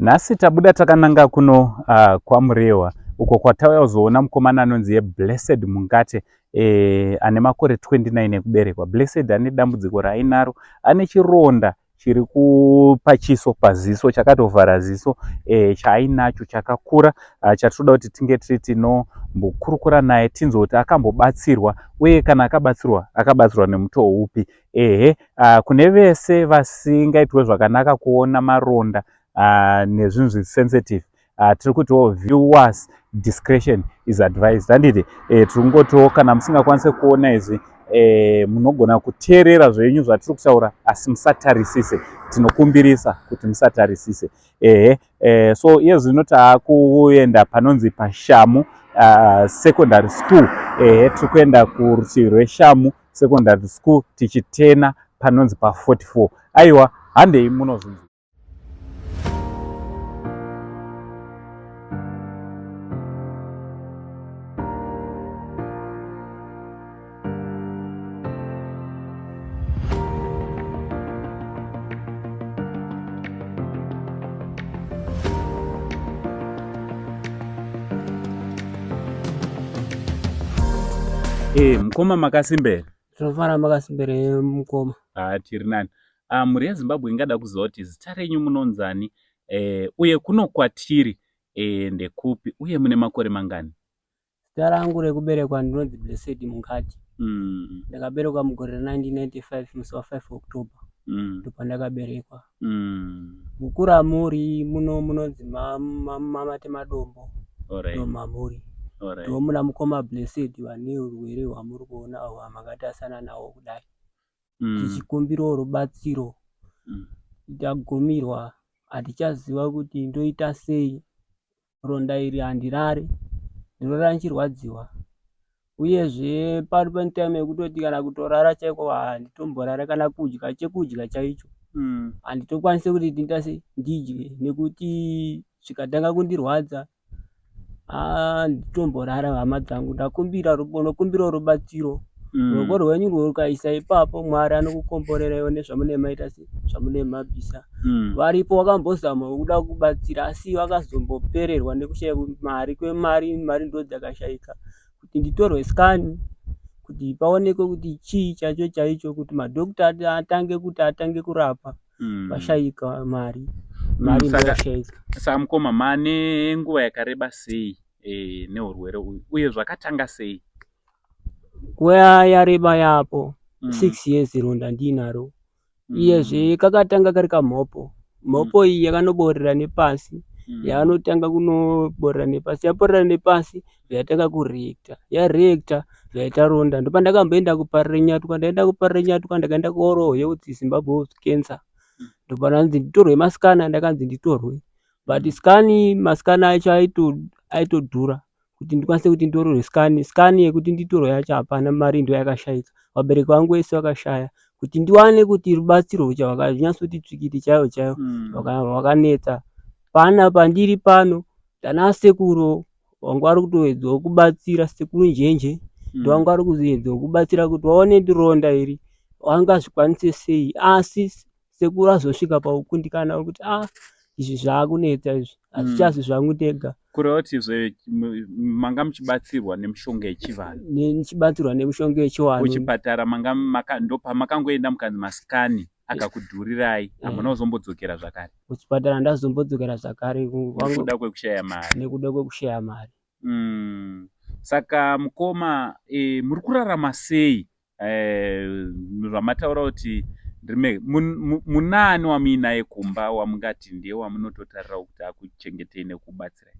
Nhasi tabuda takananga kuno kwaMurewa uko kwatauya kuzoona mukomana anonzi Blessed Mungate ane makore 29 ekuberekwa. Blessed ane dambudziko raainaro, ane chironda chiri pachiso paziso chakatovhara ziso chaainacho chakakura chatinoda kuti tinge tiri tinombokurukura naye tinzwe kuti akambobatsirwa uye kana akabatsirwa nemutoo upi. Kune vese vasingaitwe zvakanaka kuona maronda nezvinhu zvisensitive tiri kutiwo viewers discretion is advised. Handiti tiri kungotiwo kana musingakwanise kuona izvi munogona kuteerera zvenyu zvatiri kutaura asi musatarisise, tinokumbirisa kuti musatarisise. So iye zvino taakuenda panonzi paShamu secondary school. Tiri kuenda kurutivi rweShamu secondary school tichitena panonzi pa44. Aiwa, handei munozvinzwa. Mukoma makasimbere? Tinofara makasimbere mukoma. Tiri nani. Mhuri yeZimbabwe ingada kuziva kuti zita renyu munonzani uye kuno kwatiri ndekupi uye mune makore mangani? Zita rangu rekuberekwa ndinonzi Blessed Mungate. Ndakaberekwa mugore 1995 musi wa5 October. Ndipo ndakaberekwa. Kukura muri munonzi Matema Dombo. Mamuri. Ndo muna mukoma Blessed vane urwere hwamuri kuona hwamakatasana nawo kudai. Tichikumbirawo rubatsiro. Tagumirwa hatichaziva kuti ndoita sei. Ronda iri handirare, ndinora nchirwadziwa. Uyezve pari pentime yekutoti kana kutorara chaiko handitomborara kana kudya chekudya chaicho. Handitokwanise kuti ndinda sei ndidye nekuti zvikatanga kundirwadza nditomborara hama dzangu. Ndakumbira rubatsiro. Ruoko rwenyu rukaisa ipapo Mwari anokukomborerai nezvamune maita sei zvamune mabvisa. Varipo vakambozama kuda kubatsira asi vakazombopererwa nekushaya mari kwemari ndo dzakashaika. Kuti nditorwe scan kuti paonekwe kuti chii chacho chaicho kuti madhokita atange kurapa pashaika mari ndoshaika. Saka mukoma mane nguva yakareba sei neurwere uyu uye zvakatanga sei? Nguva yareba yapo 6 years ronda ndinaro. Iyezve kakatanga kari kamhopo. Mhopo iyi yakanoborera nepasi. Yaanotanga kunoborera nepasi. Yaborera nepasi yatanga kureacta. Yareacta yaita ronda. Ndipo ndakamboenda kuparire Nyatwa. Ndaenda kuparire Nyatwa ndakaenda kuorohwe kuti Zimbabwe cancer. Ndipo ndanzi nditorwe masikana, ndakanzi nditorwe. But masikana acho aitodhura. Kuti ndikwanise kuti nditorwe scan yekuti nditorwe yacho hapana, mari ndo yakashaika. Vabereki vangu vese vakashaya. Kuti ndiwane kuti rubatsiro rwakanyatsokuti tsvikiti chaiyo wakanetsa. Pana pandiri pano ndana sekuru wangu ari kutoedzawo kubatsira, sekuru njenje ndo wangu ari kuedzawo kubatsira kuti waone ndironda iri wangazvikwanise sei. Asi sekuru azosvika paukundikana kuti izvi zvaakunetsa izvi hazvichazi zvangu ndega. Kureva kuti manga muchibatsirwa nemishonga yechivanhu? Ndichibatsirwa nemishonga yechivanhu. Kuchipatara ndo pamakangoenda mukanzi masikani akakudhurirai, hamuna kuzombodzokera zvakare? Kuchipatara ndazombodzokera zvakare nekuda kwekushaya mari. Nekuda kwekushaya mari. Saka mukoma muri kurarama sei zvamataura kuti munani wamuinaye kumba wamungati ndiye wamunototarira kuti akuchengetei nekubatsirai?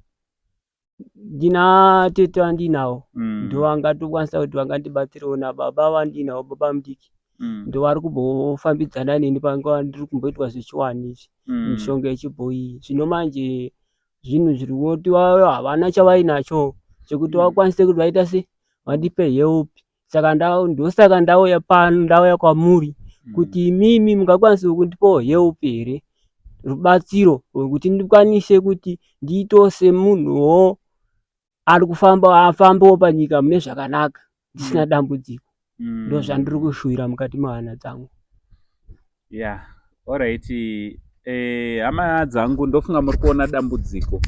Ndina tete wandinawo ndo vangatokwanisa kuti vangandibatsirawo, nababa vandinawo, baba mudiki ndo vari kumbofambidzana neni panguva ndiri kumboitwa zvechiwani izvi mishonga yechibhoyi. Zvino manje zvinhu zviri kuti havana chavainacho chekuti vakwanise kuti vaita sei vandipe help. Saka ndosaka ndauya pano, ndauya kwamuri kuti imimi mungakwanisa kundipawo help here, rubatsiro rwekuti ndikwanise kuti ndiitewo semunhuwo ari afambawo panyika mune zvakanaka ndisina dambudziko. Ndo zvandiri kushuwira mukati mehana dzangu. Alright, Hama dzangu ndofunga muri kuona dambudziko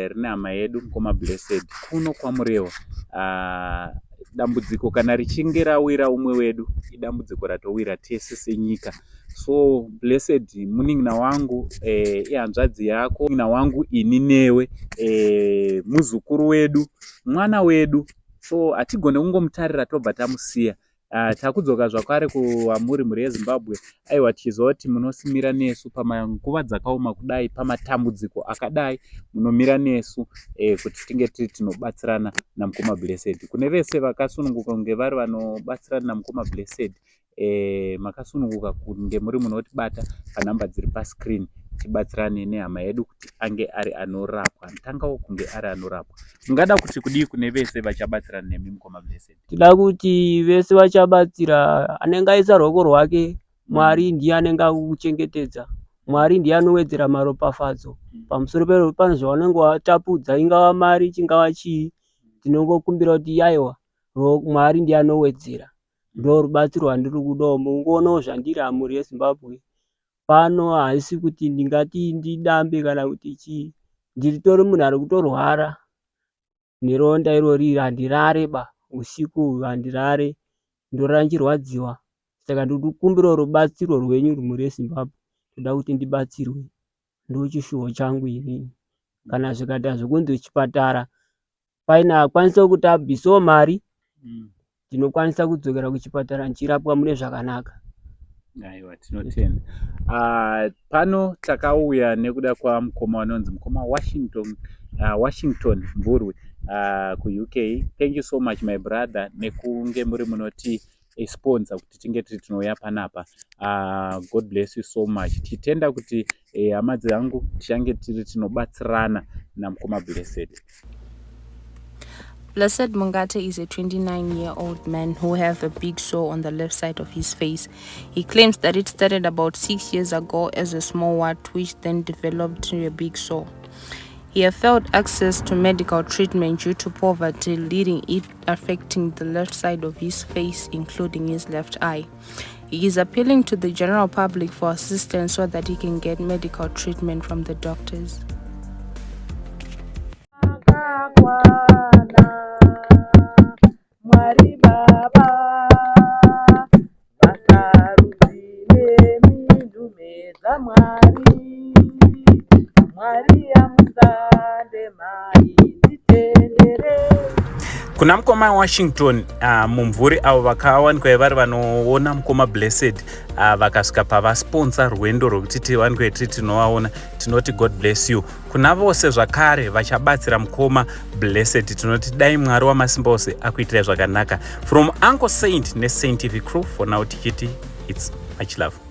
rine hama yedu mukoma Blessed kuno kwamurewa. Dambudziko kana richinge rawira umwe wedu idambudziko ratowira tese senyika. So Blessed munin'ina wangu ihanzvadzi yako, munin'ina wangu ini newe, muzukuru wedu, mwana wedu. So hatigone kungomutarira tobva tamusiya. Takudzoka zvakare kuamuri mhuri yeZimbabwe. Aiwa tichiziva kuti munosimira nesu pamanguva dzakaoma kudai, pamatambudziko akadai munomira nesu kuti tinge tiri tinobatsirana namukoma Blessed. Kune vese vakasununguka kunge vari vanobatsirana namukoma Blessed, makasununguka kunge muri munotibata panhamba dziri pascreen, tibatsirane nehama yedu kuti ange ari anorapwa, tangawo kunge ari anorapwa. Mungada kuti kudii kune vese vachabatsirana nemi mukoma Blessed? Tida kuti vese vachabatsira, anenge aisa ruoko rwake, Mwari ndiye anenge akuchengetedza, Mwari ndiye anowedzera maropafadzo pamusoro pano zvavanenge watapudza, ingava mari chingava chii, tinongokumbira kuti aiwa Mwari ndiye anowedzera. Ndo rubatsiro rwandiri kudawo. Mungonawo zvandiri amhuri yeZimbabwe pano, haisi kuti ndingati ndidambe kana kuti chii, ndiritori munhu ari kutorwara neronda irori, handirareba usiku, handirare, ndorara nchirwadziwa. Saka ndikukumbirawo rubatsiro rwenyu mhuri yeZimbabwe, ndoda kuti ndibatsirwe, ndochishuwo changu inini. Kana zvikaita zvokunzi chipatara paine akwanisa kuti abvisewo mari, ndinokwanisa kudzokera kuchipatara ndichirapwa mune zvakanaka. Aiwa, tinotenda. Pano takauya nekuda kwamukoma anonzi mukoma Washington Mburwe ku-UK. Thank you so much my brother nekunge muri munoti sponsor kuti tinge tiri tinouya panapa. God bless you so much. Titenda kuti hama dzangu tichange tiri tinobatsirana namukoma Blessed. Blessed Mungate is a 29-year-old man who has a big sore on the left side of his face. He claims that it started about 6 years ago as a small wart, which then developed to a big sore. He had failed access to medical treatment due to poverty, leading it affecting the left side of his face, including his left eye. He is appealing to the general public for assistance so that he can get medical treatment from the doctors. Kuna mukoma Washington mumvuri avo vakawanikwa vari vanoona mukoma Blessed vakasvika pavasponsa rwendo rwokuti tiwanikwe tiri tinovaona, tinoti God bless you. Kuna vose zvakare vachabatsira mukoma Blessed, tinoti dai Mwari wamasimba ose akuitira zvakanaka. From Uncle Saint neSaint TV crew, for now tichiti it's much love.